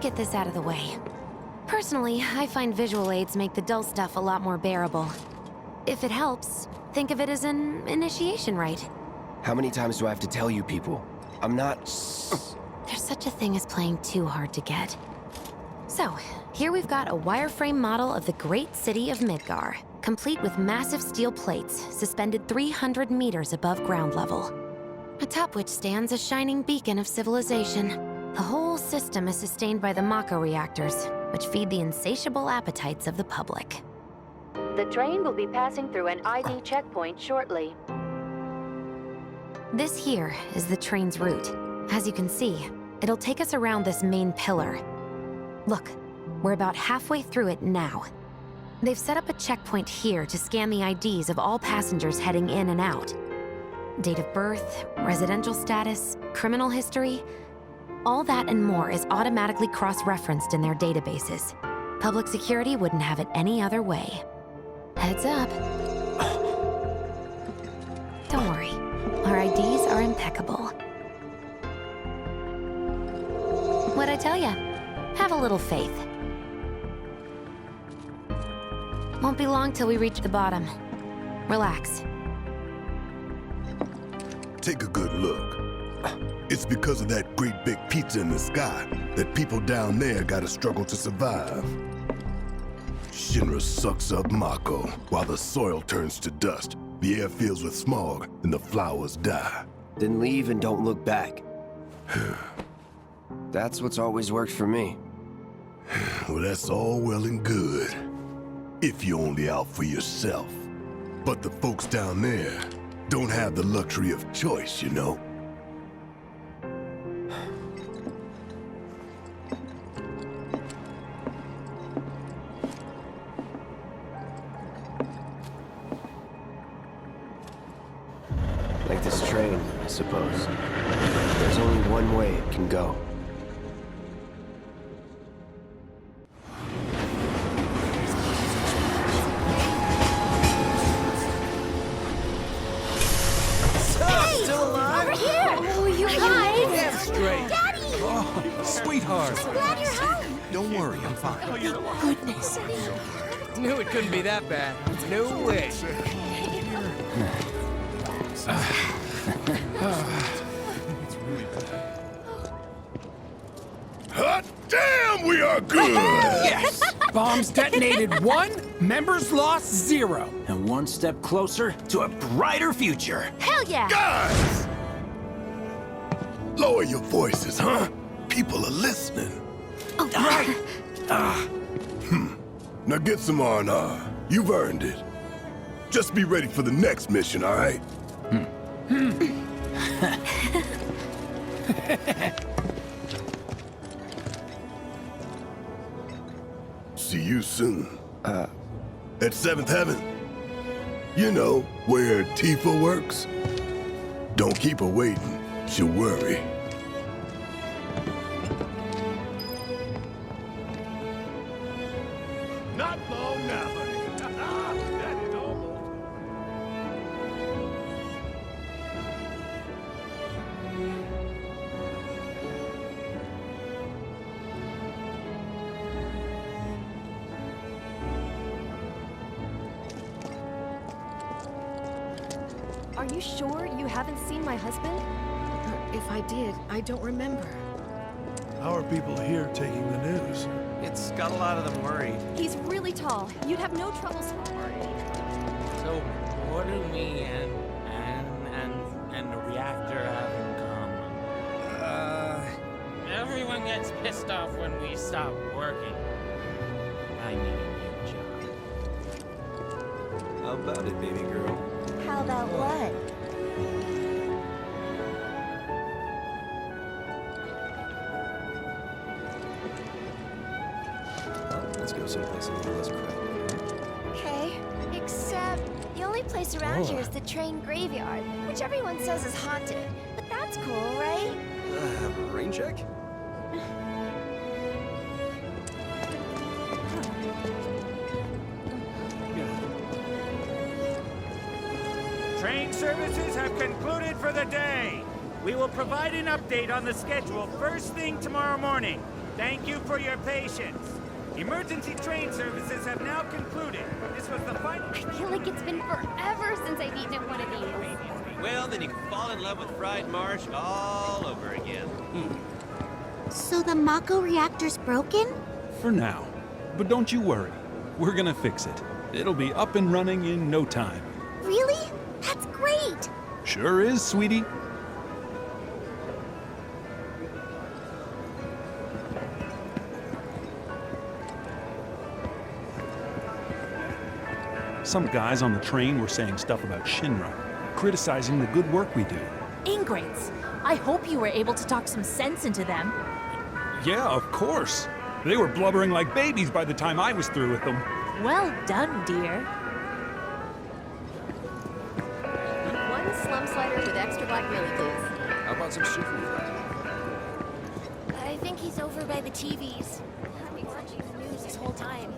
get this out of the way. Personally, I find visual aids make the dull stuff a lot more bearable. If it helps, think of it as an initiation rite. How many times do I have to tell you people? I'm not... There's such a thing as playing too hard to get. So, here we've got a wireframe model of the great city of Midgar, complete with massive steel plates suspended 300 meters above ground level. Atop which stands a shining beacon of civilization. The whole system is sustained by the Mako Reactors, which feed the insatiable appetites of the public. The train will be passing through an ID checkpoint shortly. This here is the train's route. As you can see, it'll take us around this main pillar. Look, we're about halfway through it now. They've set up a checkpoint here to scan the IDs of all passengers heading in and out. Date of birth, residential status, criminal history, all that and more is automatically cross-referenced in their databases. Public security wouldn't have it any other way. Heads up. Don't worry, our IDs are impeccable. What'd I tell ya? Have a little faith. Won't be long till we reach the bottom. Relax. Take a good look. It's because of that great big pizza in the sky that people down there gotta struggle to survive. Shinra sucks up Mako while the soil turns to dust, the air fills with smog, and the flowers die. Then leave and don't look back. That's what's always worked for me. Well, that's all well and good, if you're only out for yourself. But the folks down there don't have the luxury of choice, you know? Like this train, I suppose. There's only one way it can go. Sweetheart! Glad you're home! Don't worry, I'm fine. Thank goodness! Knew it couldn't be that bad. No way. Hot damn, we are good! Yes! Bombs detonated 1, members lost 0. And one step closer to a brighter future. Hell yeah! Guys! Lower your voices, huh? People are listening. Oh, right! Now get some R&R. You've earned it. Just be ready for the next mission, all right? See you soon. At 7th Heaven. You know, where Tifa works. Don't keep her waiting. She'll worry. Not long now, buddy. That is almost. Are you sure you haven't seen my husband? If I did, I don't remember. How are people here taking the news? It's got a lot of them worried. He's really tall. You'd have no trouble So, what do me and the reactor have in common? Everyone gets pissed off when we stop working. I need a new job. How about it, baby girl? How about what? Let's go someplace a little less crowded. Okay, except the only place around here is the train graveyard, which everyone says is haunted. But that's cool, right? Have a rain check? Train services have concluded for the day. We will provide an update on the schedule first thing tomorrow morning. Thank you for your patience. Emergency train services have now concluded. This was the final... I feel like it's been forever since I've eaten at one of these. Well, then you can fall in love with fried marsh all over again. So the Mako Reactor's broken? For now. But don't you worry. We're gonna fix it. It'll be up and running in no time. Really? That's great! Sure is, sweetie. Some guys on the train were saying stuff about Shinra, criticizing the good work we do. Ingrates. I hope you were able to talk some sense into them. Yeah, of course. They were blubbering like babies by the time I was through with them. Well done, dear. One slum slider with extra black millie, please. How about some seafood? I think he's over by the TVs. I've been watching the news this whole time.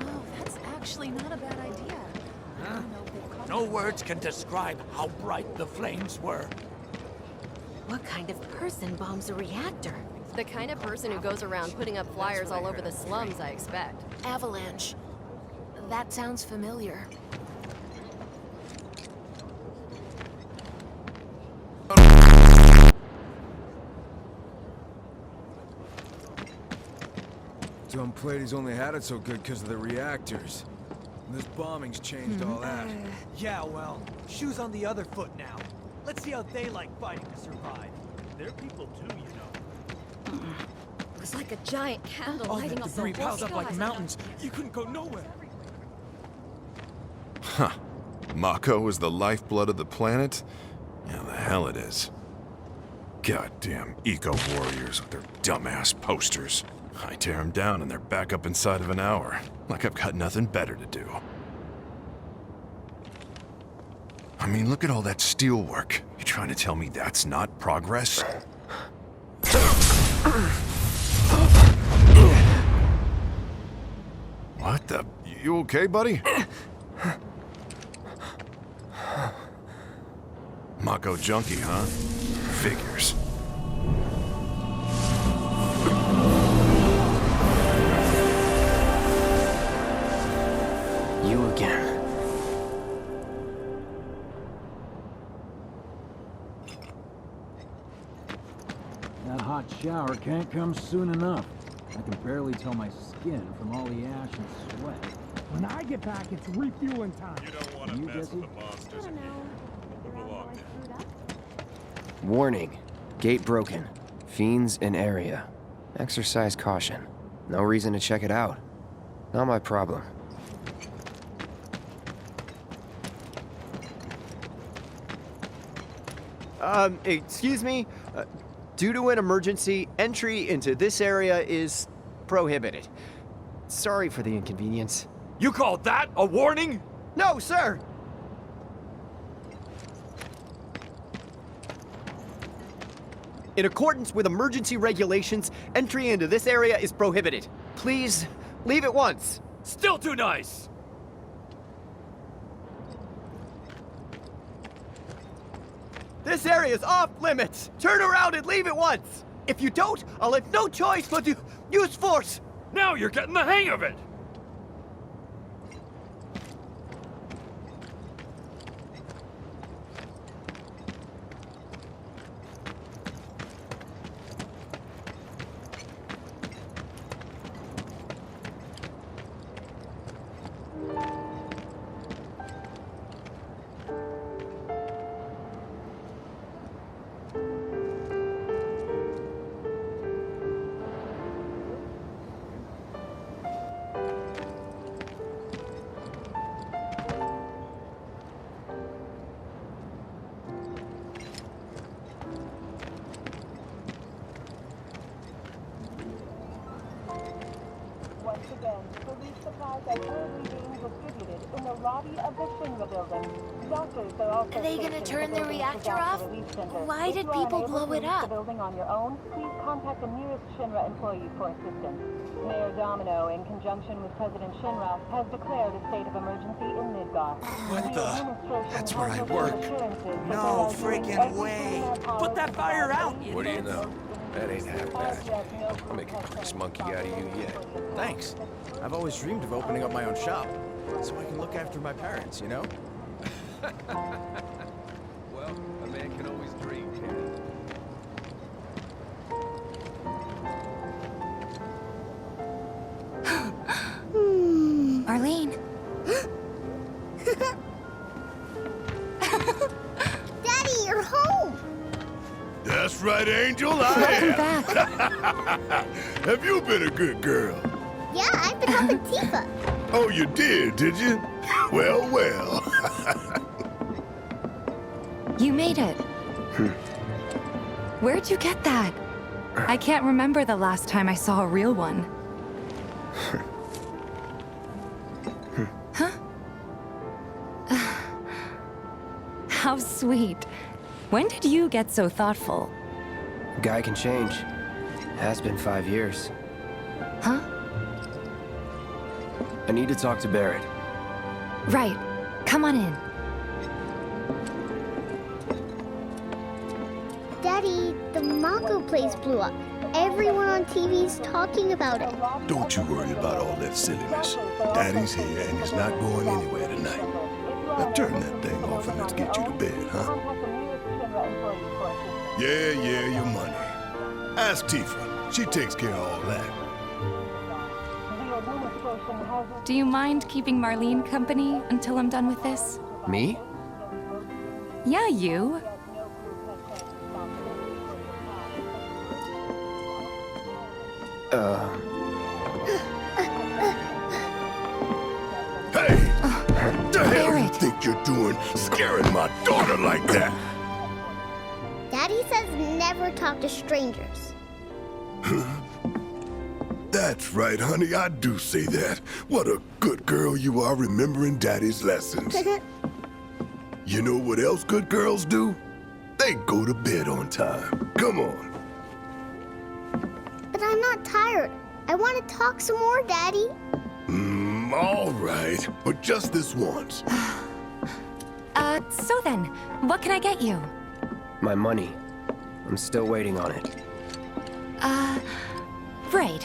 Oh, that's actually not a bad idea. Huh? No words can describe how bright the flames were. What kind of person bombs a reactor? The kind of person who goes around putting up flyers all over the slums, I expect. Avalanche. That sounds familiar. Dumb Platy's only had it so good because of the reactors. This bombing's changed all that. Yeah, well, shoes on the other foot now. Let's see how they like fighting to survive. They're people too, you know. It was like a giant candle lighting up the Debris whole piled up sky. like mountains. You couldn't go nowhere. Huh. Mako is the lifeblood of the planet? Yeah, the hell it is. Goddamn eco-warriors with their dumbass posters. I tear them down and they're back up inside of an hour. Like I've got nothing better to do. I mean, look at all that steel work. You trying to tell me that's not progress? What the? You okay, buddy? Mako junkie, huh? Figures. You again. That hot shower can't come soon enough. I can barely tell my skin from all the ash and sweat. When I get back, it's refueling time. You don't want to mess with the monsters in here. Move along now. Warning. Gate broken. Fiends in area. Exercise caution. No reason to check it out. Not my problem. Excuse me? Due to an emergency, entry into this area is prohibited. Sorry for the inconvenience. You call that a warning? No, sir! In accordance with emergency regulations, entry into this area is prohibited. Please, leave at once. Still too nice! This area is off limits! Turn around and leave at once! If you don't, I'll have no choice but to use force! Now you're getting the hang of it! Once again, police supplies are currently being distributed in the lobby of the Shinra building. Doctors are also Are they gonna turn the reactor off? Why did people blow it up? The building on your own, please contact the nearest Shinra employee for assistance. Mayor Domino, in conjunction with President Shinra, has declared a state of emergency in Midgar. What the? That's where I work. No freaking way. Put that fire out! What do you know? That ain't half bad. I'll make a grease monkey out of you yet. Thanks. I've always dreamed of opening up my own shop, so I can look after my parents, you know? Well, a man can always dream, can't he? Arlene. Daddy, you're home! That's right, Angel, I Welcome am. back. Have you been a good girl? Yeah, I've been helping Tifa. Oh, you did you? Well, well. You made it. Where'd you get that? I can't remember the last time I saw a real one. Huh? How sweet. When did you get so thoughtful? Guy can change. Has been 5 years. Huh? I need to talk to Barrett. Right. Come on in. Daddy, the Mako place blew up. Everyone on TV's talking about it. Don't you worry about all that silliness. Daddy's here and he's not going anywhere tonight. Now turn that thing off and let's get you to bed, huh? Yeah, your money. Ask Tifa. She takes care of all that. Do you mind keeping Marlene company until I'm done with this? Me? Yeah, you. Hey! The hell you think you're doing scaring my daughter like that? Daddy says never talk to strangers. That's right, honey, I do say that. What a good girl you are remembering Daddy's lessons. You know what else good girls do? They go to bed on time. Come on. But I'm not tired. I want to talk some more, Daddy. All right, but just this once. So then, what can I get you? My money. I'm still waiting on it. Right.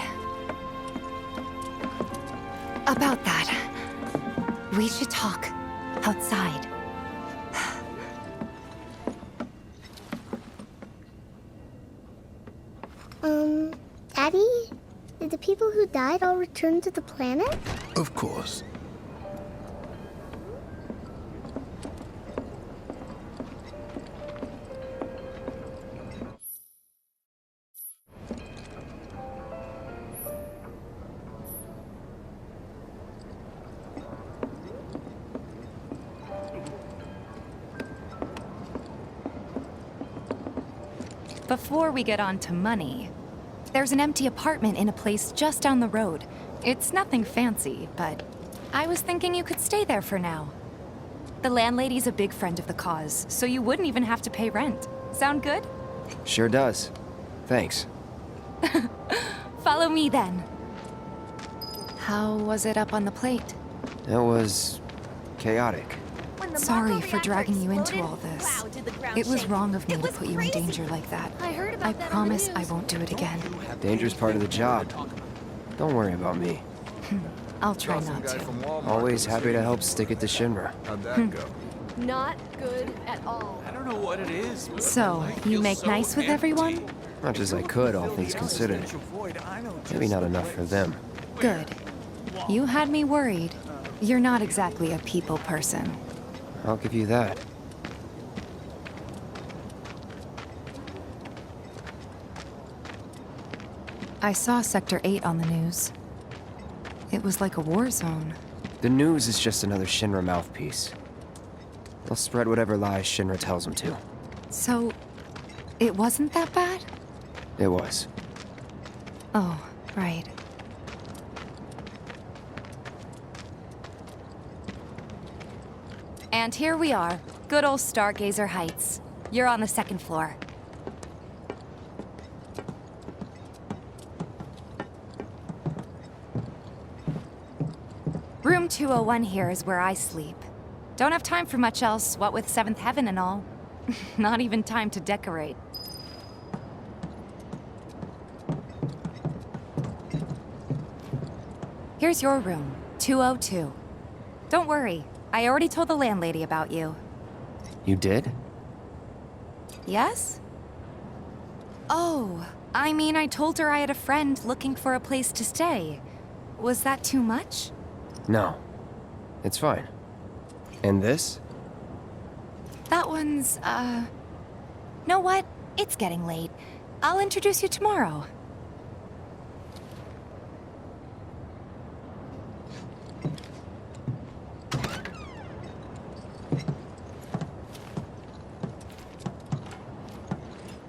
About that. We should talk. Outside. Daddy? Did the people who died all return to the planet? Of course. Before we get on to money, there's an empty apartment in a place just down the road. It's nothing fancy, but I was thinking you could stay there for now. The landlady's a big friend of the cause, so you wouldn't even have to pay rent. Sound good? Sure does. Thanks. Follow me then. How was it up on the plate? It was chaotic. Sorry for dragging you into all this. It was wrong of me to put you in danger like that. I promise I won't do it again. Danger's part of the job. Don't worry about me. I'll try not to. Always happy to help stick it to Shinra. How'd that go? Not good at all. I don't know what it is, but So, you make nice with everyone? Much as I could, all things considered. Maybe not enough for them. Good. You had me worried. You're not exactly a people person. I'll give you that. I saw Sector 8 on the news. It was like a war zone. The news is just another Shinra mouthpiece. They'll spread whatever lies Shinra tells them to. So, it wasn't that bad? It was. Oh, right. And here we are, good old Stargazer Heights. You're on the second floor. Room 201 here is where I sleep. Don't have time for much else, what with 7th Heaven and all. Not even time to decorate. Here's your room, 202. Don't worry, I already told the landlady about you. You did? Yes? Oh, I mean, I told her I had a friend looking for a place to stay. Was that too much? No. It's fine. And this? That one's, know what? It's getting late. I'll introduce you tomorrow.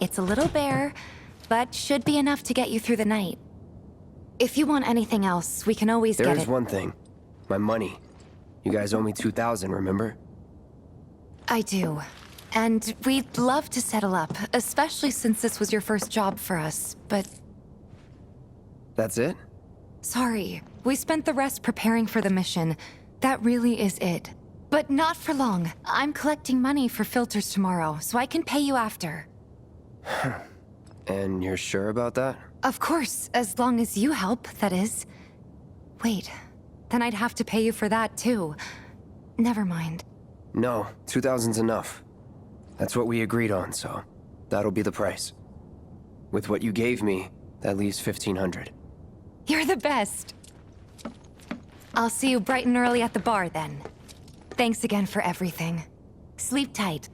It's a little bare, but should be enough to get you through the night. If you want anything else, we can always get it. There's one thing. My money. You guys owe me 2,000, remember? I do. And we'd love to settle up, especially since this was your first job for us, but... That's it? Sorry. We spent the rest preparing for the mission. That really is it. But not for long. I'm collecting money for filters tomorrow, so I can pay you after. And you're sure about that? Of course, as long as you help, that is. Wait, then I'd have to pay you for that too. Never mind. No, 2,000's enough. That's what we agreed on, so that'll be the price. With what you gave me, that leaves 1,500. You're the best. I'll see you bright and early at the bar then. Thanks again for everything. Sleep tight.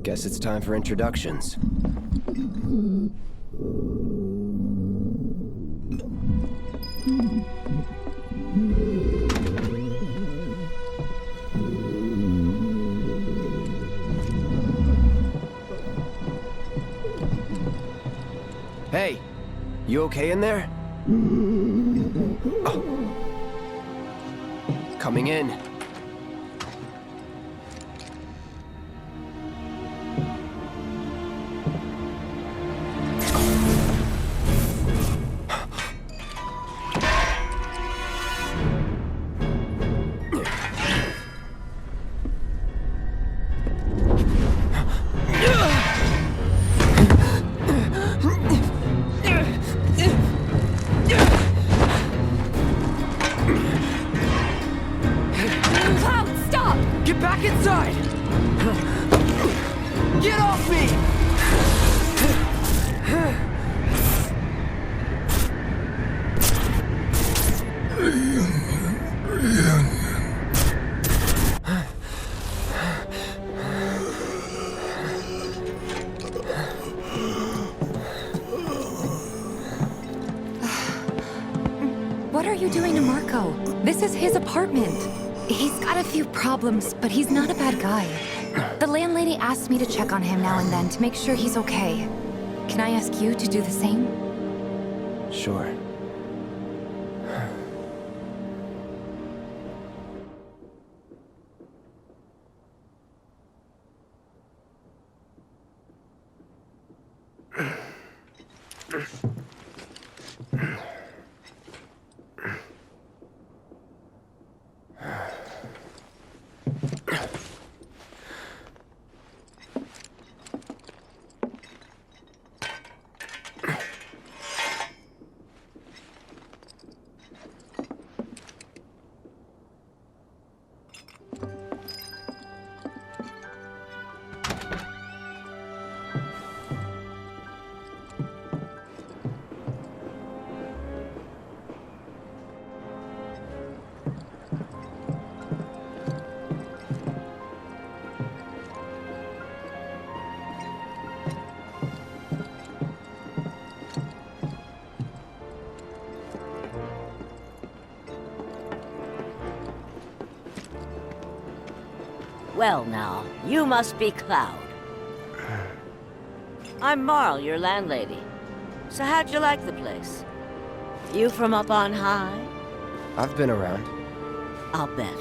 Guess it's time for introductions. Hey, you okay in there? Oh. Coming in. What are you doing to Marco? This is his apartment. He's got a few problems, but he's not a bad guy. The landlady asked me to check on him now and then to make sure he's okay. Can I ask you to do the same? Sure. Well now, you must be Cloud. I'm Marl, your landlady. So how'd you like the place? You from up on high? I've been around. I'll bet.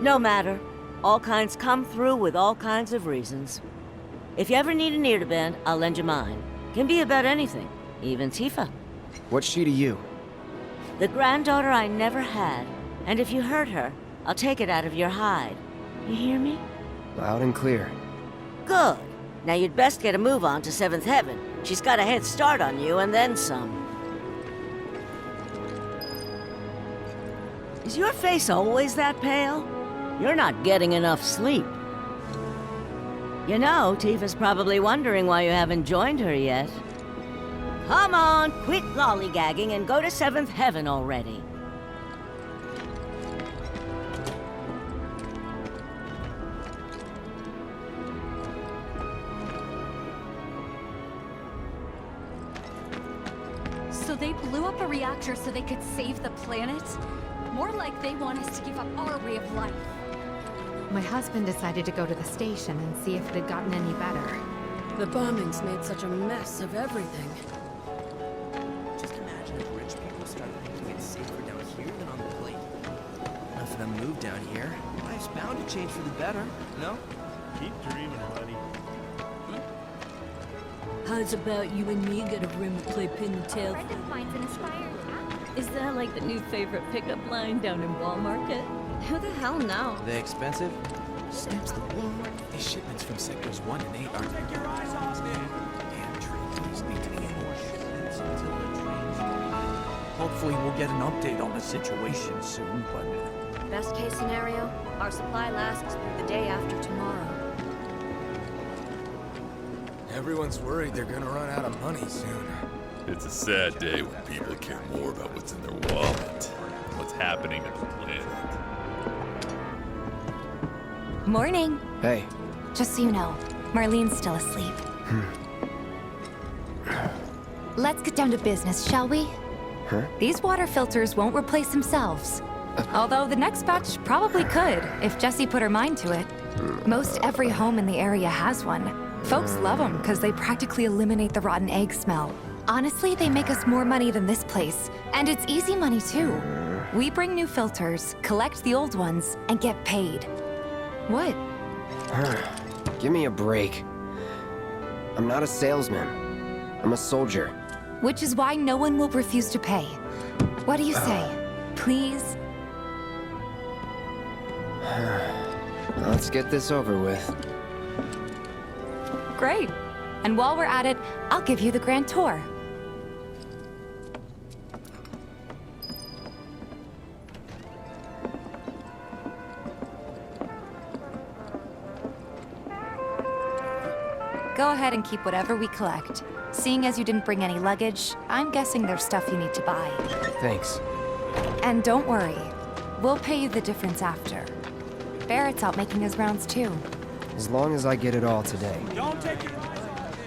No matter. All kinds come through with all kinds of reasons. If you ever need an ear to bend, I'll lend you mine. Can be about anything, even Tifa. What's she to you? The granddaughter I never had. And if you hurt her, I'll take it out of your hide. You hear me? Loud and clear. Good. Now you'd best get a move on to 7th Heaven. She's got a head start on you and then some. Is your face always that pale? You're not getting enough sleep. You know, Tifa's probably wondering why you haven't joined her yet. Come on, quit lollygagging and go to 7th Heaven already. So they blew up a reactor so they could save the planet? More like they want us to give up our way of life. My husband decided to go to the station and see if it had gotten any better. The bombings made such a mess of everything. Just imagine if rich people started making it safer down here than on the plate. Enough of them moved down here. Life's bound to change for the better, no? Keep dreaming, buddy. How's about you and me get a room to play pin and tail? Is that like the new favorite pickup line down in Walmart? Who the hell knows? Are they expensive? Snaps the Walmart. These shipments from sectors 1 and 8 aren't... Take your eyes off them! Damn trains need to get more shipments until the trains... Hopefully we'll get an update on the situation soon, but... Best case scenario, our supply lasts through the day after tomorrow. Everyone's worried they're gonna run out of money soon. It's a sad day when people care more about what's in their wallet, what's happening to the planet. Morning. Hey. Just so you know, Marlene's still asleep. Let's get down to business, shall we? Huh? These water filters won't replace themselves. Although the next batch probably could, if Jessie put her mind to it. Most every home in the area has one. Folks love them because they practically eliminate the rotten egg smell. Honestly, they make us more money than this place. And it's easy money, too. We bring new filters, collect the old ones, and get paid. What? Give me a break. I'm not a salesman. I'm a soldier. Which is why no one will refuse to pay. What do you say? Please? Let's get this over with. Great. And while we're at it, I'll give you the grand tour. Go ahead and keep whatever we collect. Seeing as you didn't bring any luggage, I'm guessing there's stuff you need to buy. Thanks. And don't worry, we'll pay you the difference after. Barrett's out making his rounds too. As long as I get it all today. Don't take your eyes off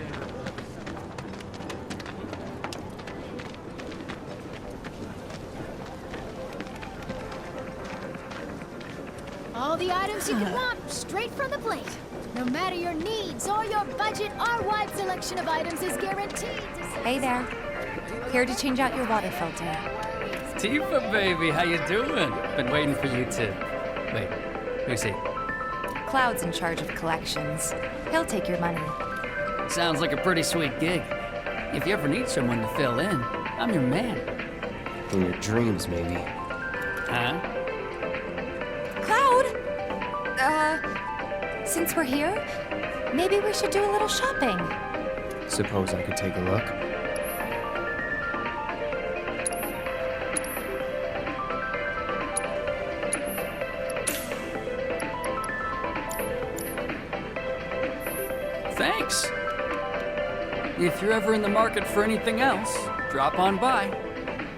All the items you could want, straight from the plate. No matter your needs or your budget, our wide selection of items is guaranteed to... Hey there. Here to change out your water filter. Tifa, baby, how you doing? Been waiting for you to... Wait, who's he? Cloud's in charge of collections. He'll take your money. Sounds like a pretty sweet gig. If you ever need someone to fill in, I'm your man. In your dreams, maybe. Huh? Cloud! Since we're here, maybe we should do a little shopping. Suppose I could take a look? Thanks. If you're ever in the market for anything else, drop on by.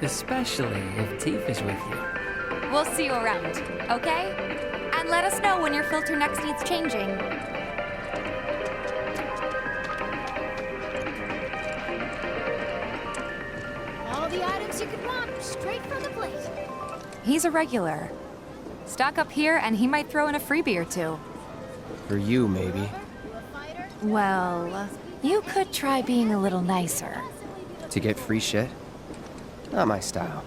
Especially if Tifa's with you. We'll see you around, okay? And let us know when your filter next needs changing. All the items you could want, straight from the plate. He's a regular. Stock up here and he might throw in a freebie or two. For you, maybe. Well, you could try being a little nicer. To get free shit? Not my style.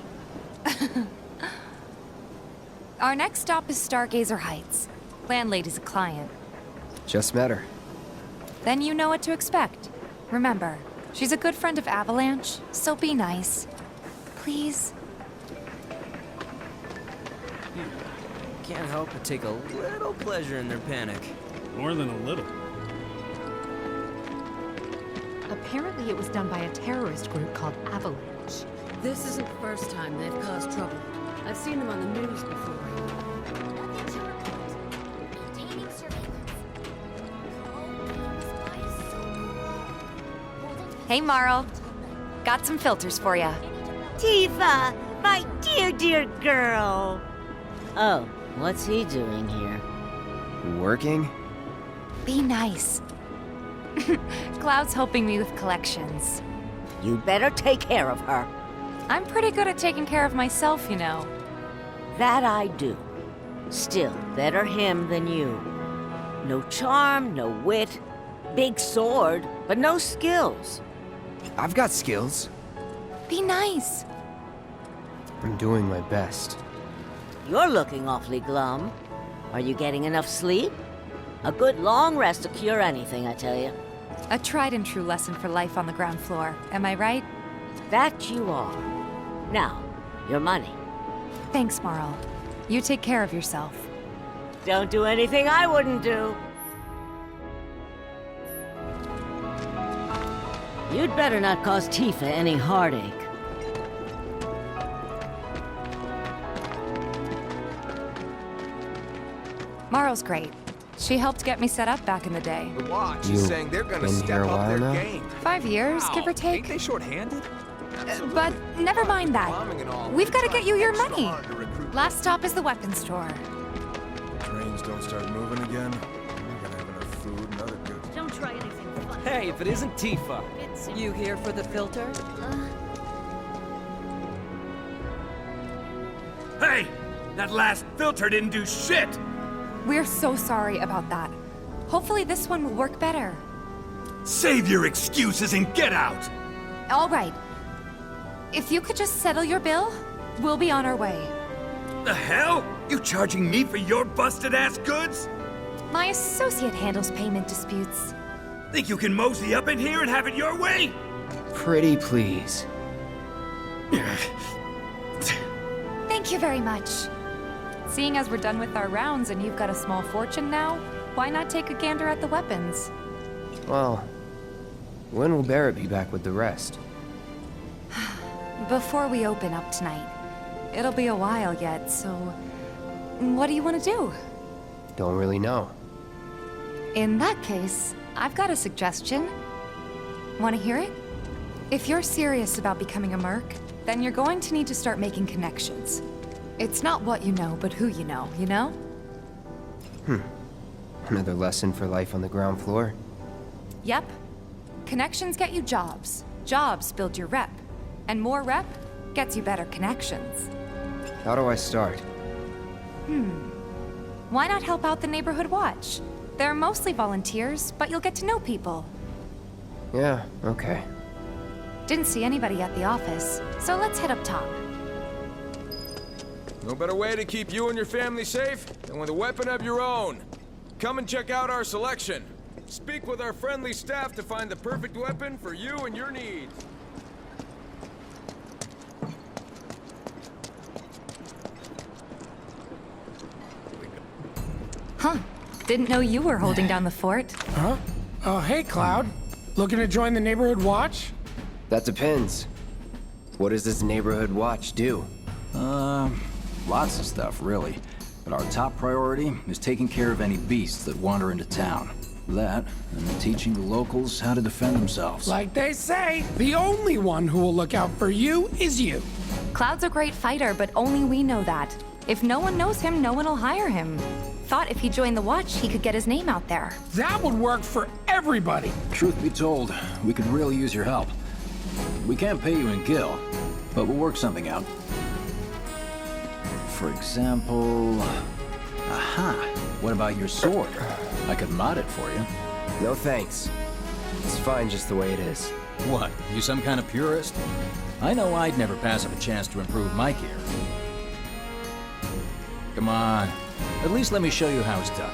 Our next stop is Stargazer Heights. Landlady's a client. Just met her. Then you know what to expect. Remember, she's a good friend of Avalanche, so be nice. Please? Can't help but take a little pleasure in their panic. More than a little. Apparently it was done by a terrorist group called Avalanche. This isn't the first time they've caused trouble. I've seen them on the news before. Hey, Marl. Got some filters for ya. Tifa, my dear, dear girl. Oh, what's he doing here? Working? Be nice. Cloud's helping me with collections. You better take care of her. I'm pretty good at taking care of myself, you know. That I do. Still, better him than you. No charm, no wit. Big sword, but no skills. I've got skills. Be nice. I'm doing my best. You're looking awfully glum. Are you getting enough sleep? A good long rest to cure anything, I tell you. A tried and true lesson for life on the ground floor, am I right? That you are. Now, your money. Thanks, Marl. You take care of yourself. Don't do anything I wouldn't do. You'd better not cause Tifa any heartache. Marl's great. She helped get me set up back in the day. The watch You is saying they're gonna been step here a up while their now? game. 5 years, give or take. Ain't they short-handed? But never mind that. Bombing and all. We've got to get you your Extra money. hard to recruit. Last stop is the weapons store. Trains don't start moving again. We're gonna have enough food and other goods. Don't try anything fun. Hey, if it isn't Tifa. You here for the filter? Hey! That last filter didn't do shit! We're so sorry about that. Hopefully this one will work better. Save your excuses and get out! All right. If you could just settle your bill, we'll be on our way. The hell? You charging me for your busted-ass goods? My associate handles payment disputes. Think you can mosey up in here and have it your way? Pretty please. Thank you very much. Seeing as we're done with our rounds and you've got a small fortune now, why not take a gander at the weapons? Well, when will Barrett be back with the rest? Before we open up tonight. It'll be a while yet, so... What do you want to do? Don't really know. In that case, I've got a suggestion. Want to hear it? If you're serious about becoming a merc, then you're going to need to start making connections. It's not what you know, but who you know, you know? Another lesson for life on the ground floor? Yep. Connections get you jobs. Jobs build your rep. And more rep gets you better connections. How do I start? Why not help out the neighborhood watch? They're mostly volunteers, but you'll get to know people. Yeah, okay. Didn't see anybody at the office, so let's head up top. No better way to keep you and your family safe than with a weapon of your own. Come and check out our selection. Speak with our friendly staff to find the perfect weapon for you and your needs. Huh. Didn't know you were holding down the fort. Huh? Oh, hey, Cloud. Looking to join the neighborhood watch? That depends. What does this neighborhood watch do? Lots of stuff, really. But our top priority is taking care of any beasts that wander into town. That, and then teaching the locals how to defend themselves. Like they say, the only one who will look out for you is you. Cloud's a great fighter, but only we know that. If no one knows him, no one will hire him. Thought if he joined the watch, he could get his name out there. That would work for everybody. Truth be told, we could really use your help. We can't pay you in gil, but we'll work something out. For example... Aha! What about your sword? I could mod it for you. No thanks. It's fine just the way it is. What, you some kind of purist? I know I'd never pass up a chance to improve my gear. Come on. At least let me show you how it's done.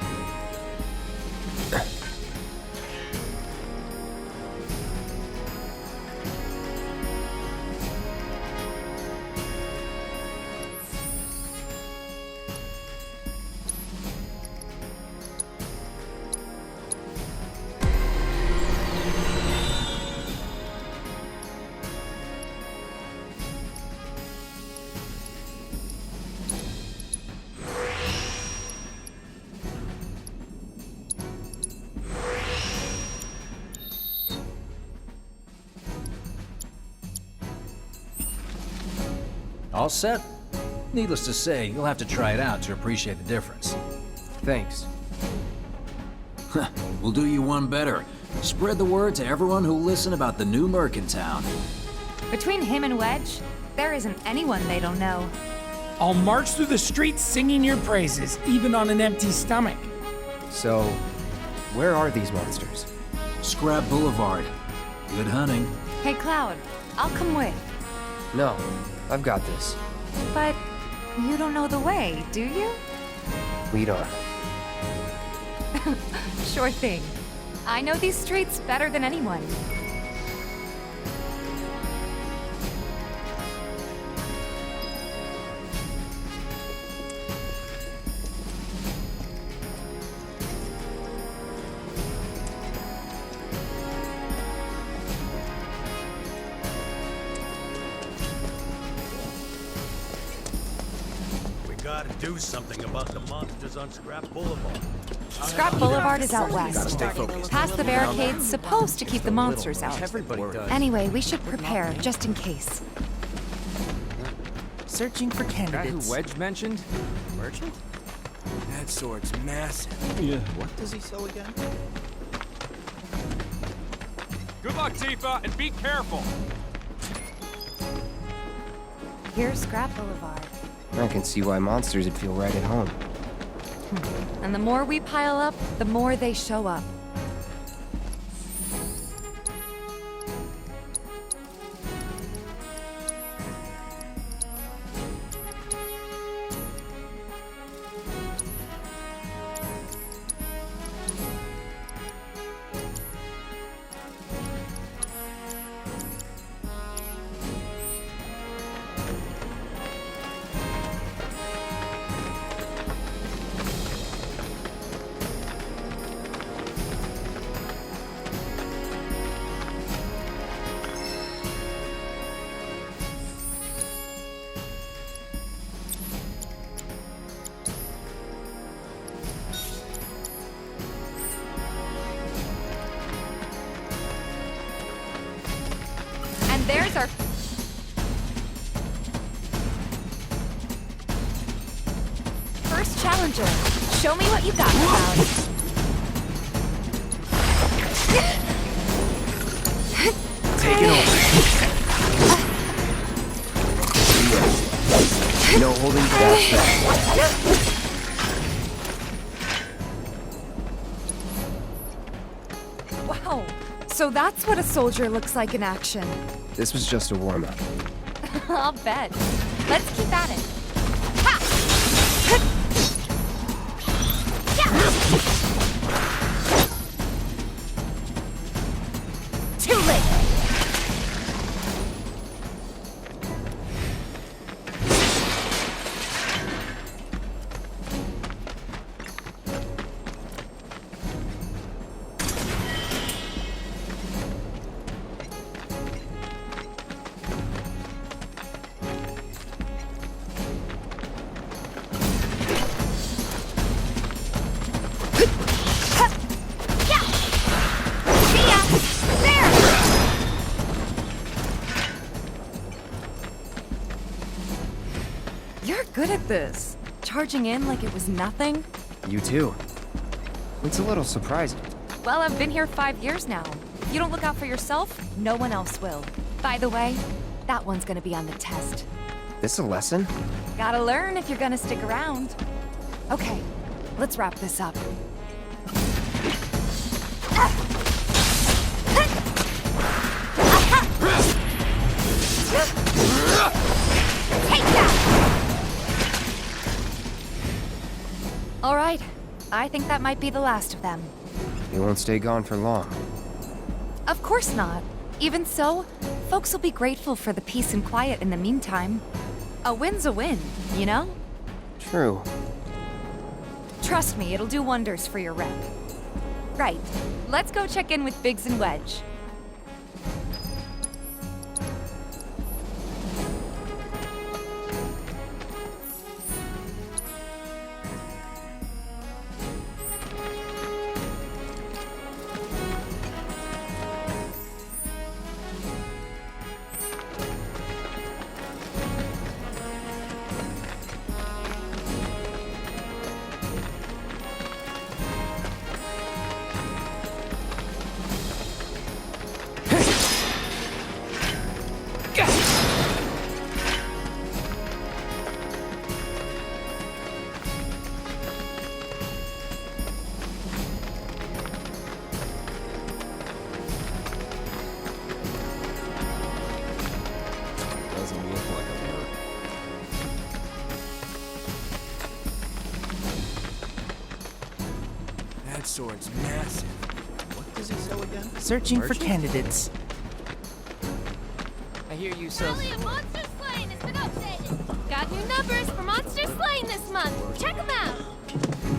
All set? Needless to say, you'll have to try it out to appreciate the difference. Thanks. We'll do you one better. Spread the word to everyone who'll listen about the new merc in town. Between him and Wedge, there isn't anyone they don't know. I'll march through the streets singing your praises, even on an empty stomach. So, where are these monsters? Scrap Boulevard. Good hunting. Hey, Cloud, I'll come with. No, I've got this. But you don't know the way, do you? Lead on. Sure thing. I know these streets better than anyone. Gotta do something about the monsters on Scrap Boulevard. Scrap Boulevard is out west. Stay focused. Past the barricades, supposed to keep the monsters out. Anyway, we should prepare, just in case. Searching for candidates. That who Wedge mentioned? Merchant? That sword's massive. Yeah. What does he sell again? Good luck, Tifa, and be careful. Here's Scrap Boulevard. I can see why monsters would feel right at home. And the more we pile up, the more they show up. There's our... first challenger. Show me what you got, Cloud. Take it over. No holding back. Wow. So that's what a soldier looks like in action. This was just a warm-up. I'll bet. Let's keep at it. Ha! Too late. Good at this. Charging in like it was nothing. You too. It's a little surprising. Well, I've been here 5 years now. If you don't look out for yourself, no one else will. By the way, that one's gonna be on the test. This a lesson? Gotta learn if you're gonna stick around. Okay, let's wrap this up. Take that! I think that might be the last of them. They won't stay gone for long. Of course not. Even so, folks will be grateful for the peace and quiet in the meantime. A win's a win, you know? True. Trust me, it'll do wonders for your rep. Right, let's go check in with Biggs and Wedge. That sword's massive. What does he sell again? Searching for Merchant? candidates. I hear you sell. Monster Slaying has been updated. Got new numbers for Monster Slaying this month. Check them out.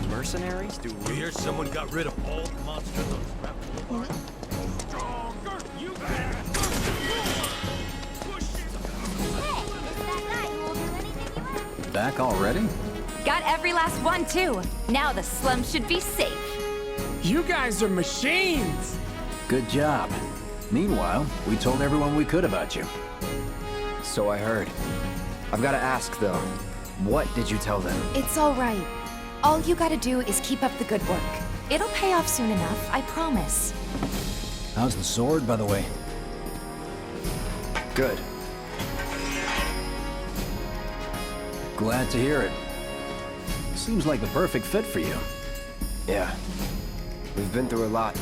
Mercenaries? Do we hear someone got rid of all the monsters on Scrap Boulevard? Stronger, you Back already? Got every last one, too. Now the slum should be safe. You guys are machines! Good job. Meanwhile, we told everyone we could about you. So I heard. I've got to ask, though. What did you tell them? It's all right. All you gotta do is keep up the good work. It'll pay off soon enough, I promise. How's the sword, by the way? Good. Glad to hear it. Seems like the perfect fit for you. Yeah. We've been through a lot.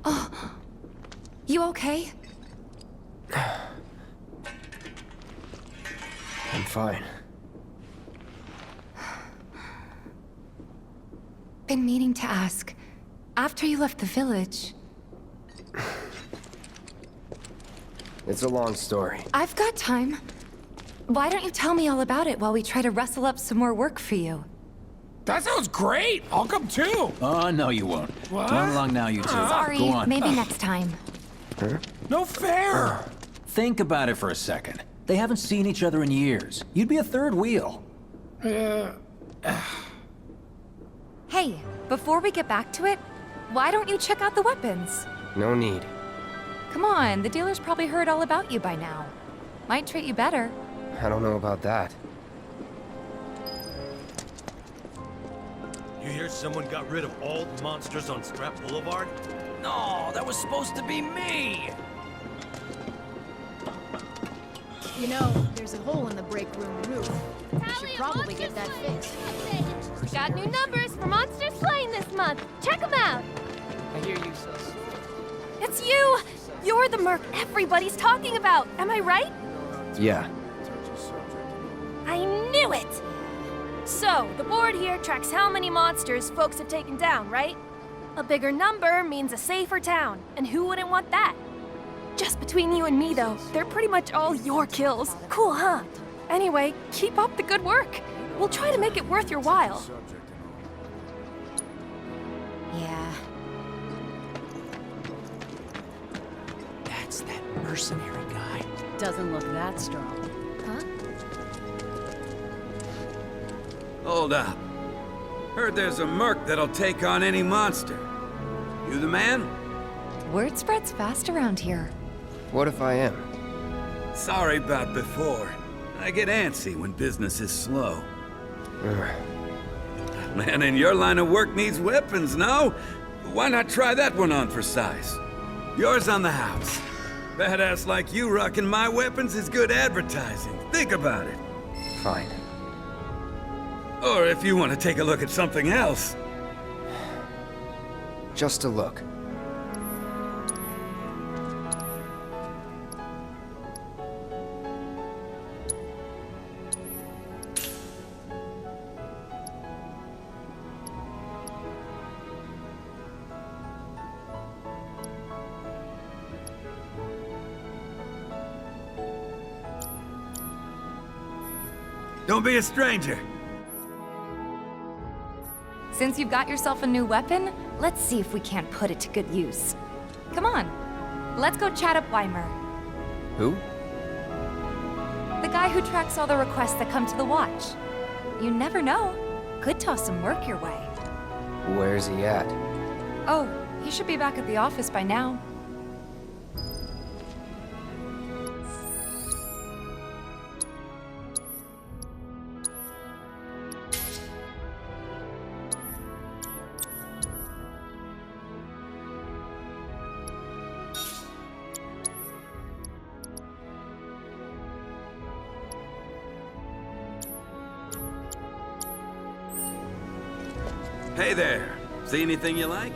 Oh. You okay? I'm fine. Been meaning to ask. After you left the village... It's a long story. I've got time. Why don't you tell me all about it while we try to rustle up some more work for you? That sounds great! I'll come too! Oh, no you won't. What? Run along now, you two. Sorry, Go on. maybe next time. Huh? No fair! Think about it for a second. They haven't seen each other in years. You'd be a third wheel. Hey, before we get back to it, why don't you check out the weapons? No need. Come on, the dealer's probably heard all about you by now. Might treat you better. I don't know about that. You hear someone got rid of all the monsters on Scrap Boulevard? No, that was supposed to be me! You know, there's a hole in the break room roof. We should probably get that fixed. Got new numbers for Monster Slaying this month. Check them out. I hear you sell swords. It's you! You're the merc everybody's talking about. Am I right? Yeah. I knew it! So, the board here tracks how many monsters folks have taken down, right? A bigger number means a safer town, and who wouldn't want that? Just between you and me, though, they're pretty much all your kills. Cool, huh? Anyway, keep up the good work. We'll try to make it worth your while. Yeah. That's that mercenary guy. Doesn't look that strong. Huh? Hold up. Heard there's a merc that'll take on any monster. You the man? Word spreads fast around here. What if I am? Sorry about before. I get antsy when business is slow. Man in your line of work needs weapons, no? Why not try that one on for size? Yours on the house. Badass like you rocking my weapons is good advertising. Think about it. Fine. Or if you want to take a look at something else. Just a look. Don't be a stranger. Since you've got yourself a new weapon, let's see if we can't put it to good use. Come on, let's go chat up Weimer. Who? The guy who tracks all the requests that come to the watch. You never know. Could toss some work your way. Where's he at? Oh, he should be back at the office by now. Hey there. See anything you like?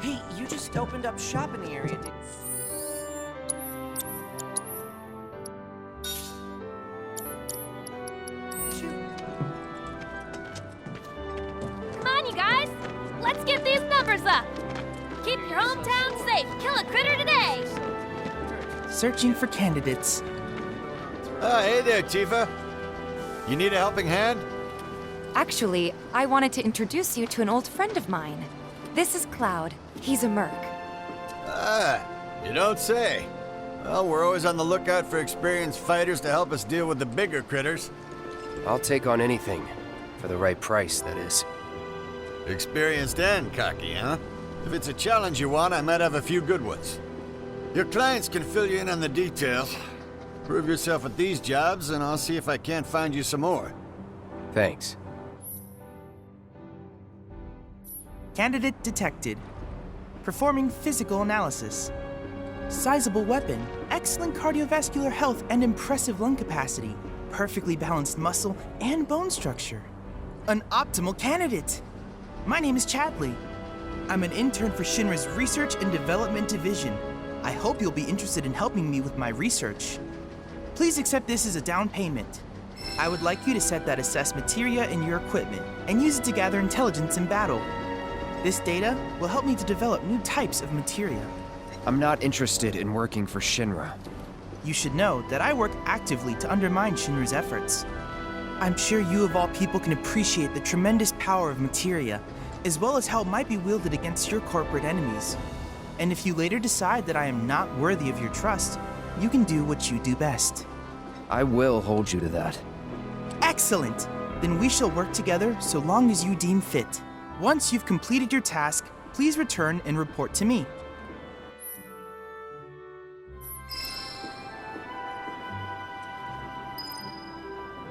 Hey, you just opened up shop in the area, didn't Come on, you guys! Let's get these numbers up! Keep your hometown safe! Kill a critter today! Searching for candidates. Hey there, Tifa. You need a helping hand? Actually, I wanted to introduce you to an old friend of mine. This is Cloud. He's a merc. Ah, you don't say. Well, we're always on the lookout for experienced fighters to help us deal with the bigger critters. I'll take on anything. For the right price, that is. Experienced and cocky, huh? If it's a challenge you want, I might have a few good ones. Your clients can fill you in on the details. Prove yourself at these jobs, and I'll see if I can't find you some more. Thanks. Candidate detected. Performing physical analysis. Sizable weapon, excellent cardiovascular health and impressive lung capacity, perfectly balanced muscle and bone structure. An optimal candidate! My name is Chadley. I'm an intern for Shinra's Research and Development Division. I hope you'll be interested in helping me with my research. Please accept this as a down payment. I would like you to set that assess materia in your equipment and use it to gather intelligence in battle. This data will help me to develop new types of materia. I'm not interested in working for Shinra. You should know that I work actively to undermine Shinra's efforts. I'm sure you of all people can appreciate the tremendous power of materia, as well as how it might be wielded against your corporate enemies. And if you later decide that I am not worthy of your trust, you can do what you do best. I will hold you to that. Excellent! Then we shall work together so long as you deem fit. Once you've completed your task, please return and report to me.